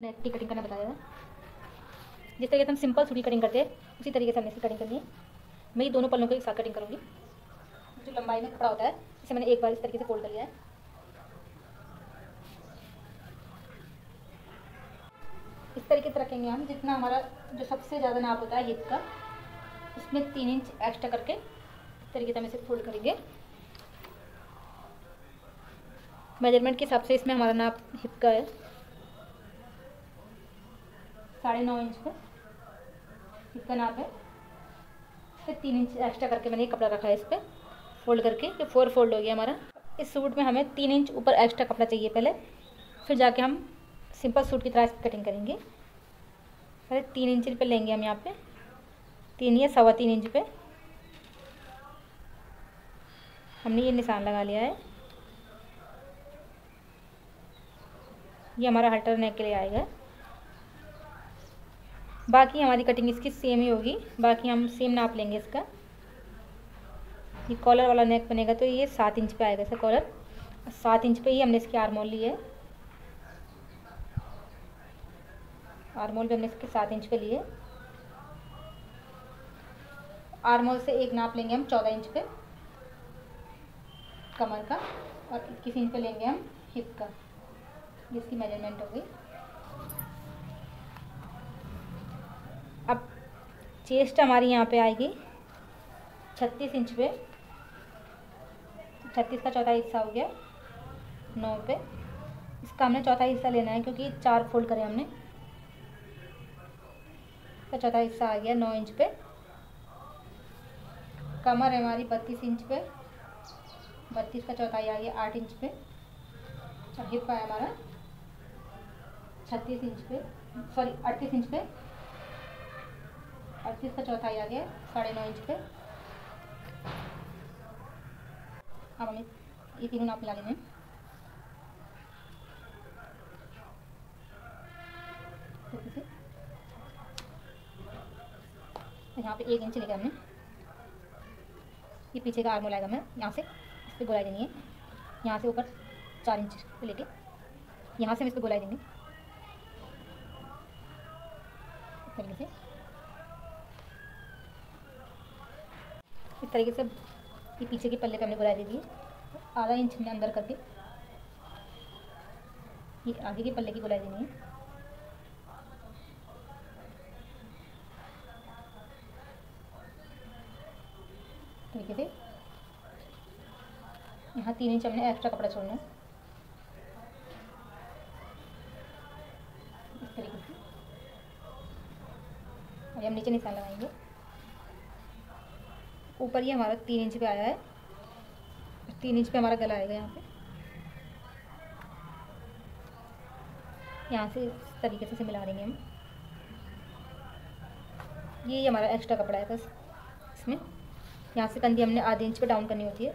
नेक की कटिंग करना बताया है। जिस तरीके से हम सिंपल सूट की कटिंग करते हैं उसी तरीके से हमने इसकी कटिंग करनी है। मैं ये दोनों पल्लों को एक साथ कटिंग करूँगी। जो लंबाई में कपड़ा होता है इसे मैंने एक बार इस तरीके से फोल्ड कर लिया है। इस तरीके से रखेंगे हम जितना हमारा जो सबसे ज़्यादा नाप होता है हिप का, उसमें 3 इंच एक्स्ट्रा करके इस तरीके से हम इसे फोल्ड करेंगे। मेजरमेंट के हिसाब से इसमें हमारा नाप हिप का है 9.5 इंच का हिप का नाप है। फिर 3 इंच एक्स्ट्रा करके मैंने ये कपड़ा रखा है इस पर फोल्ड करके, जो 4 फोल्ड हो गया हमारा। इस सूट में हमें 3 इंच ऊपर एक्स्ट्रा कपड़ा चाहिए पहले, फिर जाके हम सिंपल सूट की तरह इसकी कटिंग करेंगे। पहले 3 इंच पे लेंगे हम, यहाँ पे 3 या 3.25 इंच पे हमने ये निशान लगा लिया है। ये हमारा हल्टर नेक के लिए आएगा। बाकी हमारी कटिंग इसकी सेम ही होगी, बाकी हम सेम नाप लेंगे इसका। ये कॉलर वाला नेक बनेगा तो ये 7 इंच पे आएगा इसका कॉलर। 7 इंच पे ही हमने इसकी आर्म होल ली है। आर्म होल भी हमने इसके 7 इंच पे लिए। आर्म होल से एक नाप लेंगे हम 14 इंच पे कमर का, और 21 इंच पे लेंगे हम हिप का। जिसकी मेजरमेंट हो गई। अब चेस्ट हमारी यहाँ पे आएगी 36 इंच पे। 36 का चौथा हिस्सा हो गया 9 पे। इसका हमने चौथा हिस्सा लेना है क्योंकि 4 फोल्ड करें हमने। इसका चौथा हिस्सा आ गया 9 इंच पे। कमर है हमारी 32 इंच पे। 32 का चौथाई आ गया 8 इंच पे। और हिप है हमारा 36 इंच पे, सॉरी 38 इंच पे। 38 का चौथाई आ गया 9.5 इंच पे। अब हमें ये तीनों नाप मिला लेने हैं। यहाँ पे 1 इंच लेकर हमने ये पीछे का आर्म लगाएगा, मैं यहाँ से इस पर गोलाई देनी है। यहाँ से ऊपर 4 इंच पे लेके यहाँ से हम इस पर गोलाई देंगे इस तरीके से। इस तरीके से ये पीछे के पल्ले पे हमने गोलाई दे दी है। आधा इंच हमने अंदर करके ये आगे के पल्ले की गोलाई देनी है। तरीके से यहाँ 3 इंच हमने एक्स्ट्रा कपड़ा छोड़ना है इस तरीके से। और हम नीचे निशान लगाएंगे। ऊपर ये हमारा 3 इंच पे आया है, 3 इंच पे हमारा गला आएगा। यहाँ से इस तरीके से मिला देंगे हम। ये हमारा एक्स्ट्रा कपड़ा है बस इसमें। यहाँ से कंधी हमने आधे इंच पे डाउन करनी होती है।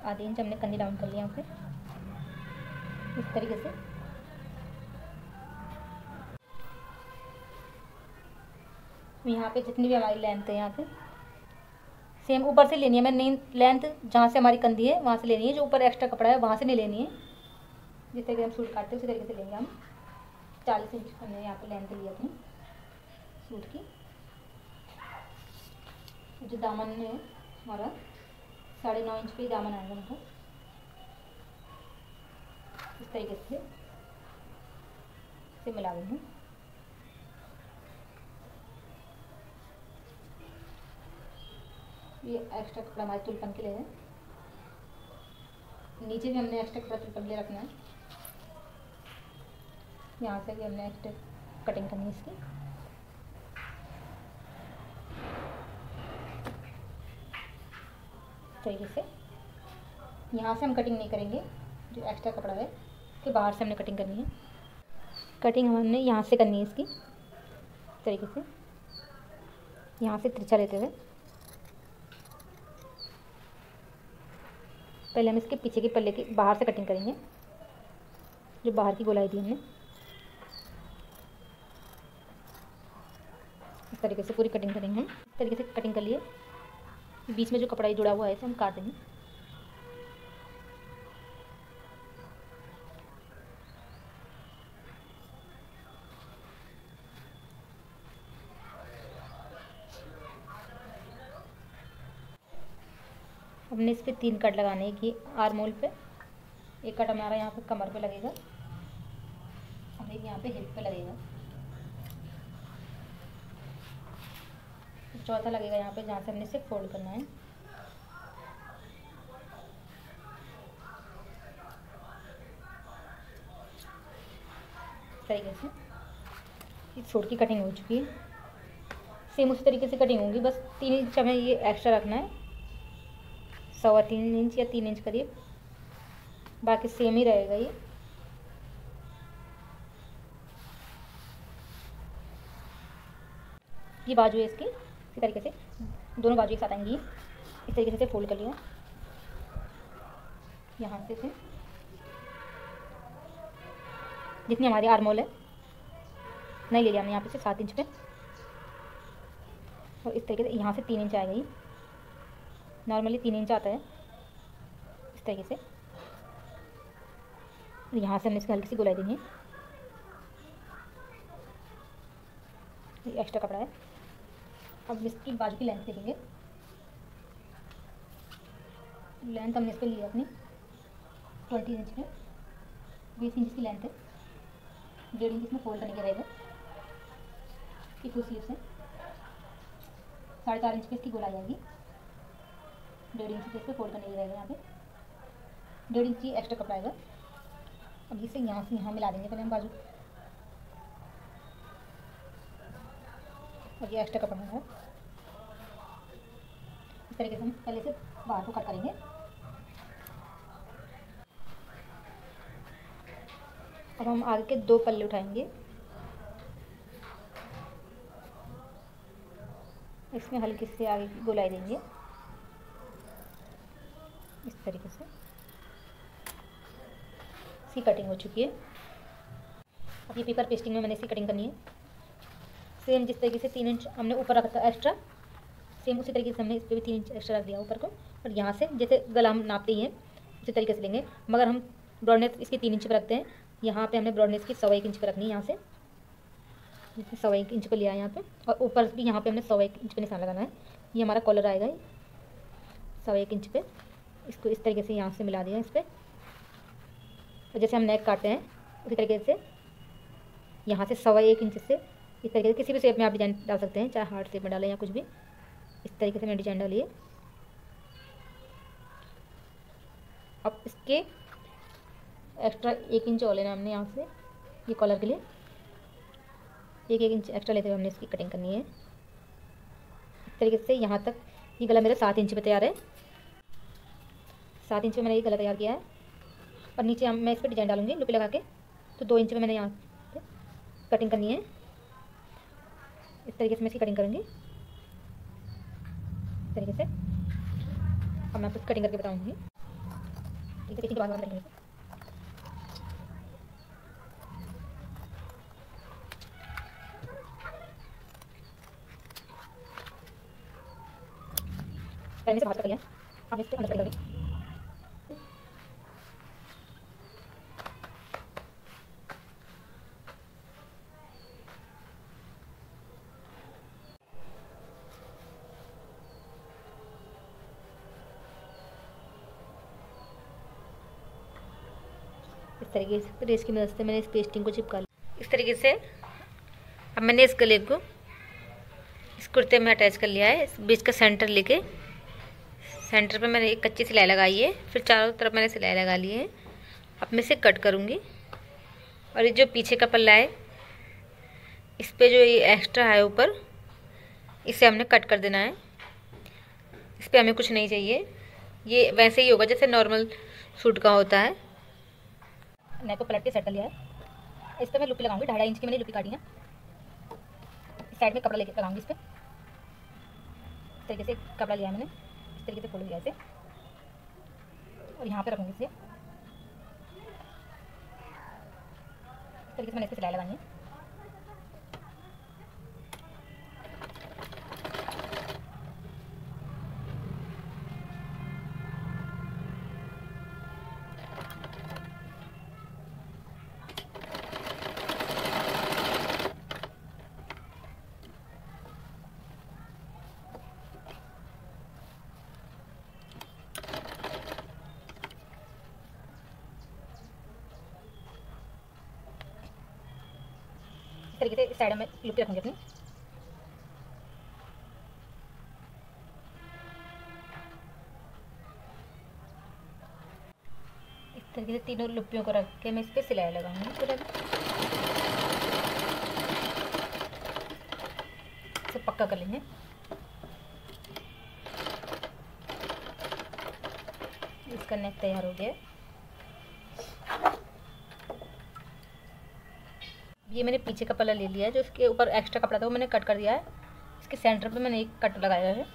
आधे इंच हमने कंधी डाउन कर लिया यहाँ पे इस तरीके से। यहाँ पे जितनी भी हमारी लेंथ है यहाँ पे सेम ऊपर से लेनी है। मैंने लेंथ जहाँ से हमारी कंधी है वहाँ से लेनी है, जो ऊपर एक्स्ट्रा कपड़ा है वहाँ से नहीं लेनी है। जिस तरीके हम सूट काटते हैं उसी तरीके से लेंगे हम। 40 इंच हमने यहाँ पे लेंथ ली अपनी सूट की। जो दामन है हमारा 9.5 इंच पे दामन आएगा मतलब इस तरीके से मिला देंगे। ये एक्स्ट्रा कपड़ा हमारे तुलपन के लिए है। नीचे भी हमने एक्स्ट्रा कपड़ा तुलपन के लिए रखना है। यहाँ से भी हमने एक्स्ट्रा कटिंग करनी है इसकी। तरीके से यहाँ से हम कटिंग नहीं करेंगे, जो एक्स्ट्रा कपड़ा है उसके बाहर से हमने कटिंग करनी है। कटिंग हमने यहाँ से करनी है इसकी तरीके से, यहाँ से तिरछा लेते हुए। पहले हम इसके पीछे के पल्ले की बाहर से कटिंग करेंगे, जो बाहर की गोलाई दी हमने। इस तरीके से पूरी कटिंग करेंगे हम। इस तरीके से कटिंग कर लिए। बीच में जो कपड़ा जुड़ा हुआ है इसे हम काट देंगे। हमने इस पर 3 कट लगाने की आर्म होल पे। एक कट हमारा यहाँ पे कमर पे लगेगा और एक यहाँ पे हिप पे लगेगा। चौथा लगेगा यहाँ पे जहाँ से हमने इसे फोल्ड करना है। इस तरीके से इस सूट की कटिंग हो चुकी है। सेम उसी तरीके से कटिंग होगी, बस 3 इंच हमें ये एक्स्ट्रा रखना है, 3.25 इंच या 3 इंच करीब, बाकी सेम ही रहेगा ये। ये बाजू है इसकी, इसी तरीके से दोनों बाजू एक साथ आएंगी। इस तरीके से फोल्ड कर लिया यहाँ से जितनी हमारी आर्मोल है नहीं ले लिया हमने यहाँ पे से 7 इंच पे, और इस तरीके से यहाँ से 3 इंच आएगा। ये नॉर्मली 3 इंच आता है। इस तरीके से यहाँ से हमने इसकी हल्की सी गोलाई देंगे। ये एक्स्ट्रा कपड़ा है। अब इसकी बाजू की लेंथ देखेंगे। लेंथ हमने इस पर लिया अपनी 20 इंच में, 20 इंच की लेंथ है। 1.5 इंच इसमें फोल्ड करने के रहेगा कि फुल स्लीव से 4.5 इंच पे इसकी गोलाई आएगी। 1.5 इंच पे इस पर फोल्ड करने के रहेगा। यहाँ पे 1.5 इंच की एक्स्ट्रा कपड़ा आएगा। अब इसे यहाँ से यहाँ मिला देंगे पहले हम बाजू, और ये एक्स्ट्रा कपड़ा है। इस तरीके से हम पहले से बाहर को कट करेंगे। अब हम आगे के 2 पल्ले उठाएंगे, इसमें हल्की से आगे की गोलाई देंगे इस तरीके से। इसकी कटिंग हो चुकी है। अब ये पेपर पेस्टिंग में मैंने इसकी कटिंग करनी है। सेम जिस तरीके से 3 इंच हमने ऊपर रखा था एक्स्ट्रा, सेम उसी तरीके से हमने इस पर भी 3 इंच एक्स्ट्रा रख दिया ऊपर को। और यहाँ से जैसे गला हम नापते ही हैं उसी तरीके से लेंगे, मगर हम ब्रॉडनेस इसकी 3 इंच पर रखते हैं। यहाँ पे हमने ब्रॉडनेस की 1.25 इंच पर रखनी है। यहाँ से 1.25 इंच पर लिया है यहाँ पे, और ऊपर भी यहाँ पे हमने 1.25 इंच पर निशान लगाना है। ये हमारा कॉलर आएगा 1.25 इंच पे। इसको इस तरीके से यहाँ से मिला दिया इस पर, और जैसे हम नेक काटते हैं उसी तरीके से यहाँ से 1.25 इंच से इस तरीके से किसी भी शेप में आप डिजाइन डाल सकते हैं, चाहे हार्ट शेप में डालें या कुछ भी। इस तरीके से मैंने डिजाइन डाली है। अब इसके एक्स्ट्रा 1 इंच और लेना हमने यहाँ से, ये कॉलर के लिए 1 इंच एक्स्ट्रा लेते हुए हमने इसकी कटिंग करनी है। इस तरीके से यहाँ तक ये गला मेरा 7 इंच पे तैयार है। 7 इंच में मैंने ये गला तैयार किया है, और नीचे मैं इस पर डिजाइन डालूंगी लुपी लगा के, तो 2 इंच में मैंने यहाँ पे कटिंग करनी है। इस तरीके से मैं इसकी कटिंग करूँगी इस तरीके से। अब मैं आपको कटिंग करके बताऊँगी। ठीक है, देखिए बाद करेंगे। पहले से बाहर कर लिया, अब इसके अंदर करेंगे। इस तरीके से रेस की मदद से मैंने इस पेस्टिंग को चिपका लिया इस तरीके से। अब मैंने इस गले को इस कुर्ते में अटैच कर लिया है। इस बीच का सेंटर लेके सेंटर पे मैंने एक कच्ची सिलाई लगाई है, फिर चारों तरफ मैंने सिलाई लगा ली है। अब मैं इसे कट करूँगी, और ये जो पीछे का पल्ला है इस पे जो ये एक्स्ट्रा है ऊपर, इसे हमने कट कर देना है। इस पर हमें कुछ नहीं चाहिए, ये वैसे ही होगा जैसे नॉर्मल सूट का होता है। नेक को पलट के सेट कर लिया है। इस पर मैं लुपी लगाऊंगी, 2.5 इंच की मैंने लुपी काटी है। इस साइड में कपड़ा लेके लगाऊंगी इस पर। इस तरीके से कपड़ा लिया है मैंने, इस तरीके से फोल्ड किया इसे, और यहाँ पे रखूँगी इसे। इस तरीके से मैंने इस पर सिलाई लगानी है। तरीके से इस साइड में लुक रखूँगी अपनी। इस तरीके से तीनों लुप्पियों को रख के मैं इस पर सिलाई लगाऊंगी पूरा। इसे पक्का कर लेंगे। इसका नेक तैयार हो गया। ये मैंने पीछे का पल्ला ले लिया है, जो इसके ऊपर एक्स्ट्रा कपड़ा था वो मैंने कट कर दिया है। इसके सेंटर पे मैंने एक कट लगाया है।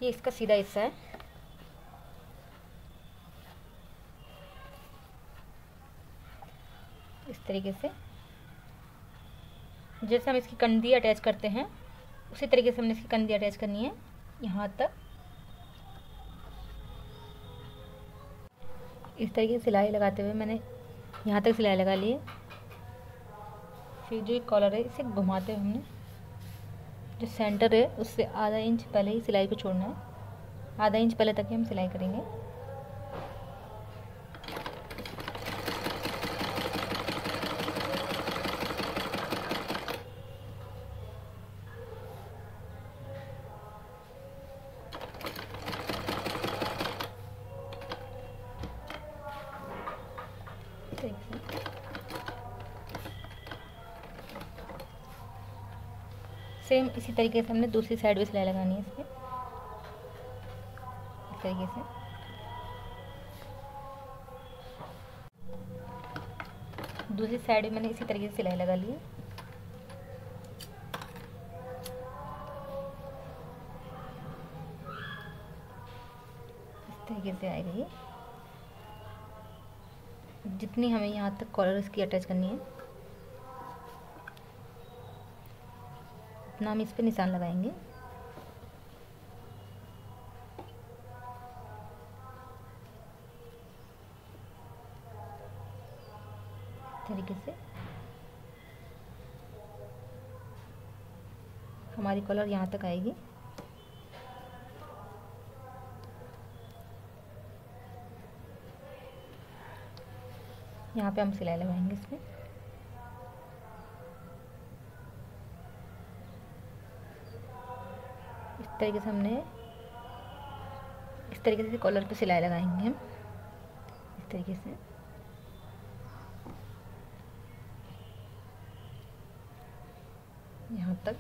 ये इसका सीधा हिस्सा है। इस तरीके से जैसे हम इसकी कंधी अटैच करते हैं उसी तरीके से हमने इसकी कंधी अटैच करनी है यहाँ तक। इस तरीके से सिलाई लगाते हुए मैंने यहाँ तक सिलाई लगा ली है। फिर जो कॉलर है इसे घुमाते हुए हमने जो सेंटर है उससे आधा इंच पहले ही सिलाई को छोड़ना है। आधा इंच पहले तक ही हम सिलाई करेंगे। सेम इसी तरीके से हमने दूसरी साइड भी सिलाई लगानी है इसमें। इस तरीके से दूसरी साइड भी मैंने इसी तरीके से सिलाई लगा ली है। इस तरीके से आएगी ये। जितनी हमें यहाँ तक कॉलर इसकी अटैच करनी है उतना हम इस पे निशान लगाएंगे। तरीके से हमारी कॉलर यहाँ तक आएगी। यहाँ पे हम सिलाई लगाएंगे इसमें। इस तरीके से हमने इस तरीके से कॉलर पे सिलाई लगाएंगे हम। इस तरीके से यहाँ तक।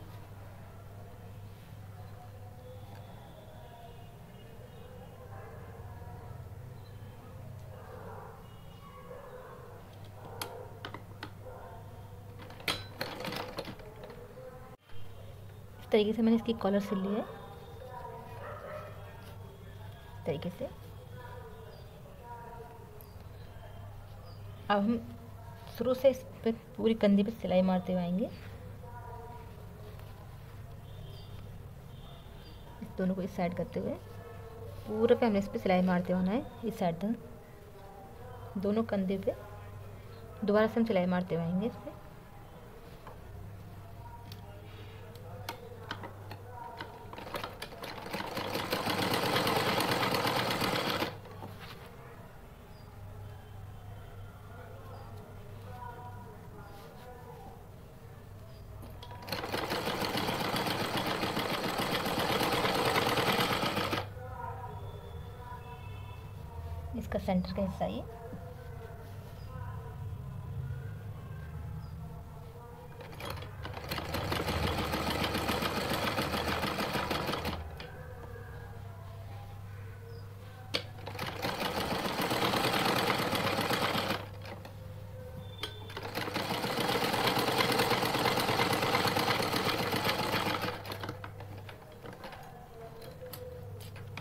इस तरीके से मैंने इसकी कॉलर सिल ली है। इस तरीके से अब हम शुरू से इस पे पूरी कंधी पे सिलाई मारते हुए आएंगे। इस दोनों को इस साइड करते हुए पूरे पे हमने इस पे सिलाई मारते होना है। इस साइड तक दोनों कंधे पे दोबारा से हम सिलाई मारते हुए आएंगे इस पे। इसका सेंटर का हिस्सा ये।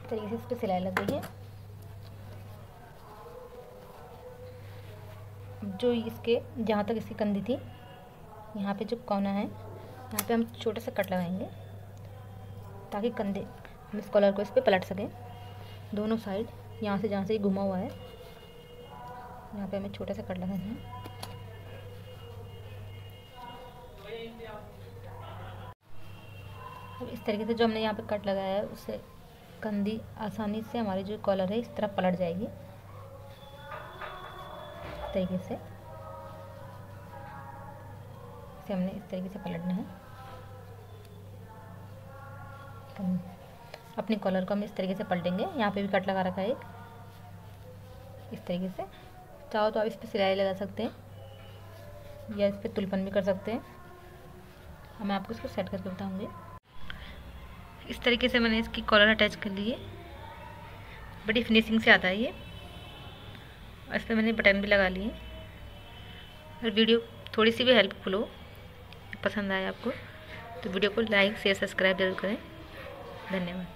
तरीके से इस पे सिलाई लग गई है। जो इसके जहाँ तक इसकी कंधी थी यहाँ पे जो कोना है यहाँ पे हम छोटा सा कट लगाएंगे ताकि कंधे हम इस कॉलर को इस पे पलट सकें दोनों साइड। यहाँ से जहाँ से ये घुमा हुआ है यहाँ पे हमें छोटा सा कट लगाना है। अब इस तरीके से जो हमने यहाँ पे कट लगाया है उससे कंधी आसानी से हमारी जो कॉलर है इस तरफ पलट जाएगी। तरीके से इसे हमने इस तरीके से पलटना है। तो अपने कॉलर को हम इस तरीके से पलटेंगे। यहाँ पे भी कट लगा रखा है एक, इस तरीके से। चाहो तो आप इस पर सिलाई लगा सकते हैं या इस पर तुलपन भी कर सकते हैं। मैं आपको इसको सेट करके बताऊँगी। इस तरीके से मैंने इसकी कॉलर अटैच कर ली है। बड़ी फिनिशिंग से आता है ये। और इस पर मैंने बटन भी लगा लिए। और वीडियो थोड़ी सी भी हेल्पफुल हो, पसंद आए आपको, तो वीडियो को लाइक शेयर सब्सक्राइब जरूर करें। धन्यवाद।